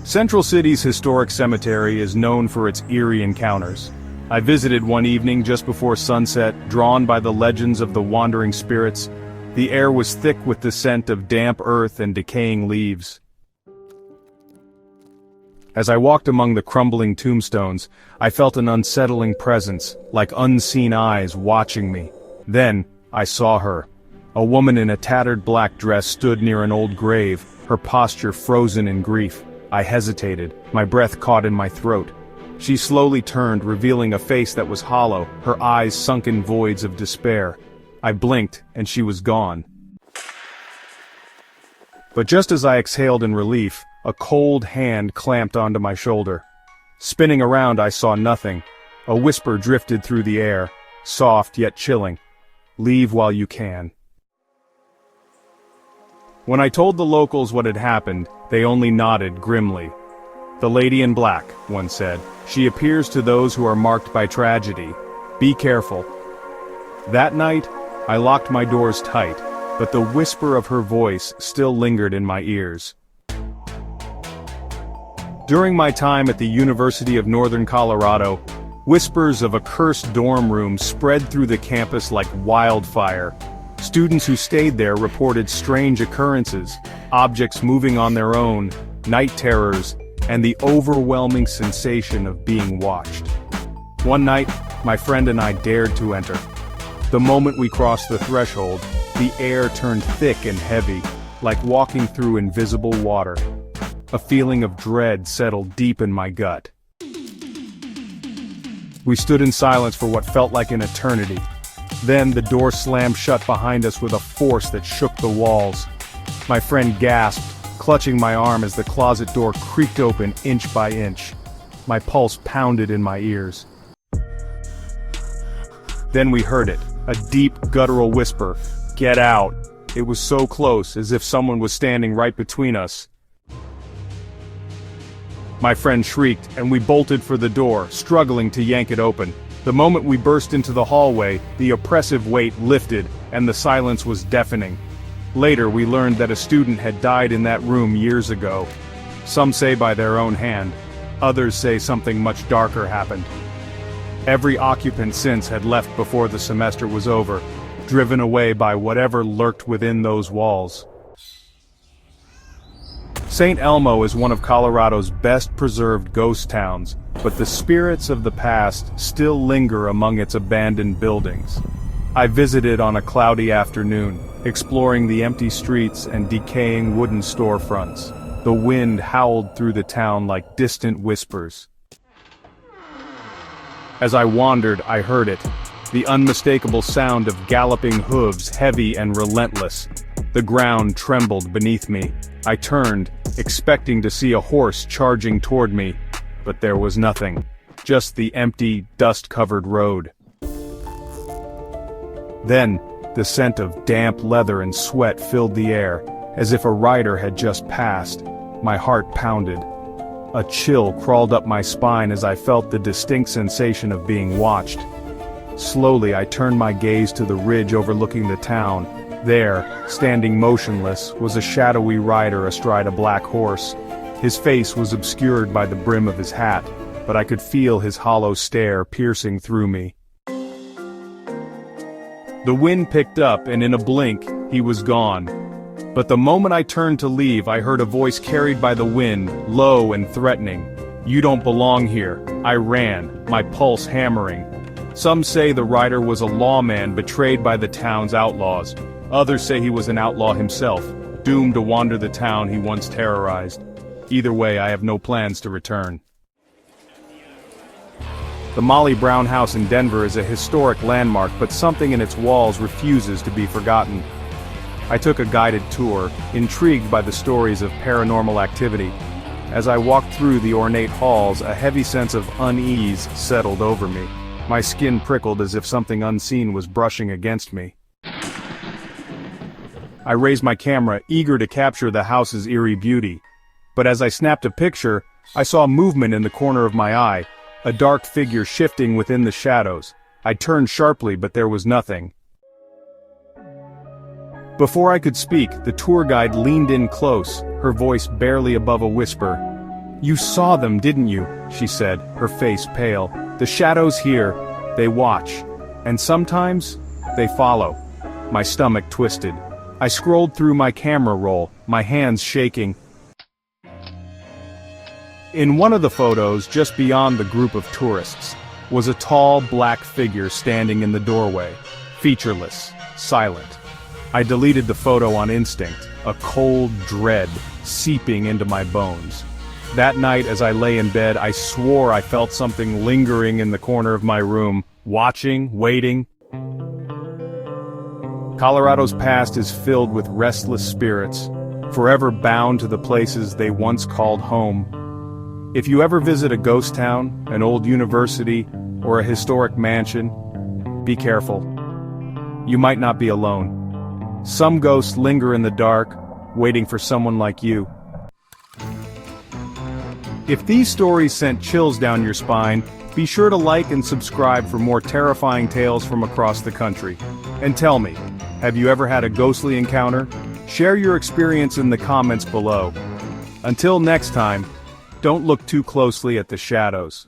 Central City's historic cemetery is known for its eerie encounters. I visited one evening just before sunset, drawn by the legends of the wandering spirits. The air was thick with the scent of damp earth and decaying leaves. As I walked among the crumbling tombstones, I felt an unsettling presence, like unseen eyes watching me. Then, I saw her. A woman in a tattered black dress stood near an old grave, her posture frozen in grief. I hesitated, my breath caught in my throat. She slowly turned, revealing a face that was hollow, her eyes sunk in voids of despair. I blinked, and she was gone. But just as I exhaled in relief, a cold hand clamped onto my shoulder. Spinning around, I saw nothing. A whisper drifted through the air, soft yet chilling. "Leave while you can." When I told the locals what had happened, they only nodded grimly. "The lady in black," one said. "She appears to those who are marked by tragedy. Be careful." That night, I locked my doors tight, but the whisper of her voice still lingered in my ears. During my time at the University of Northern Colorado, whispers of a cursed dorm room spread through the campus like wildfire. Students who stayed there reported strange occurrences, objects moving on their own, night terrors, and the overwhelming sensation of being watched. One night, my friend and I dared to enter. The moment we crossed the threshold, the air turned thick and heavy, like walking through invisible water. A feeling of dread settled deep in my gut. We stood in silence for what felt like an eternity. Then the door slammed shut behind us with a force that shook the walls. My friend gasped, clutching my arm as the closet door creaked open inch by inch. My pulse pounded in my ears. Then we heard it, a deep, guttural whisper, "Get out!" It was so close, as if someone was standing right between us. My friend shrieked, and we bolted for the door, struggling to yank it open. The moment we burst into the hallway, the oppressive weight lifted, and the silence was deafening. Later we learned that a student had died in that room years ago. Some say by their own hand. Others say something much darker happened. Every occupant since had left before the semester was over, driven away by whatever lurked within those walls. St. Elmo is one of Colorado's best-preserved ghost towns, but the spirits of the past still linger among its abandoned buildings. I visited on a cloudy afternoon, exploring the empty streets and decaying wooden storefronts. The wind howled through the town like distant whispers. As I wandered, I heard it, the unmistakable sound of galloping hooves, heavy and relentless. The ground trembled beneath me. I turned, expecting to see a horse charging toward me, but there was nothing. Just the empty, dust-covered road. Then, the scent of damp leather and sweat filled the air, as if a rider had just passed. My heart pounded. A chill crawled up my spine as I felt the distinct sensation of being watched. Slowly I turned my gaze to the ridge overlooking the town. There, standing motionless, was a shadowy rider astride a black horse. His face was obscured by the brim of his hat, but I could feel his hollow stare piercing through me. The wind picked up, and in a blink, he was gone. But the moment I turned to leave, I heard a voice carried by the wind, low and threatening. "You don't belong here." I ran, my pulse hammering. Some say the rider was a lawman betrayed by the town's outlaws. Others say he was an outlaw himself, doomed to wander the town he once terrorized. Either way, I have no plans to return. The Molly Brown House in Denver is a historic landmark, but something in its walls refuses to be forgotten. I took a guided tour, intrigued by the stories of paranormal activity. As I walked through the ornate halls, a heavy sense of unease settled over me. My skin prickled as if something unseen was brushing against me. I raised my camera, eager to capture the house's eerie beauty. But as I snapped a picture, I saw movement in the corner of my eye, a dark figure shifting within the shadows. I turned sharply, but there was nothing. Before I could speak, the tour guide leaned in close, her voice barely above a whisper. "You saw them, didn't you?" she said, her face pale. "The shadows here, they watch. And sometimes, they follow." My stomach twisted. I scrolled through my camera roll, my hands shaking. In one of the photos, just beyond the group of tourists, was a tall black figure standing in the doorway, featureless, silent. I deleted the photo on instinct, a cold dread seeping into my bones. That night as I lay in bed, I swore I felt something lingering in the corner of my room, watching, waiting. Colorado's past is filled with restless spirits, forever bound to the places they once called home. If you ever visit a ghost town, an old university, or a historic mansion, be careful. You might not be alone. Some ghosts linger in the dark, waiting for someone like you. If these stories sent chills down your spine, be sure to like and subscribe for more terrifying tales from across the country. And tell me, have you ever had a ghostly encounter? Share your experience in the comments below. Until next time, don't look too closely at the shadows.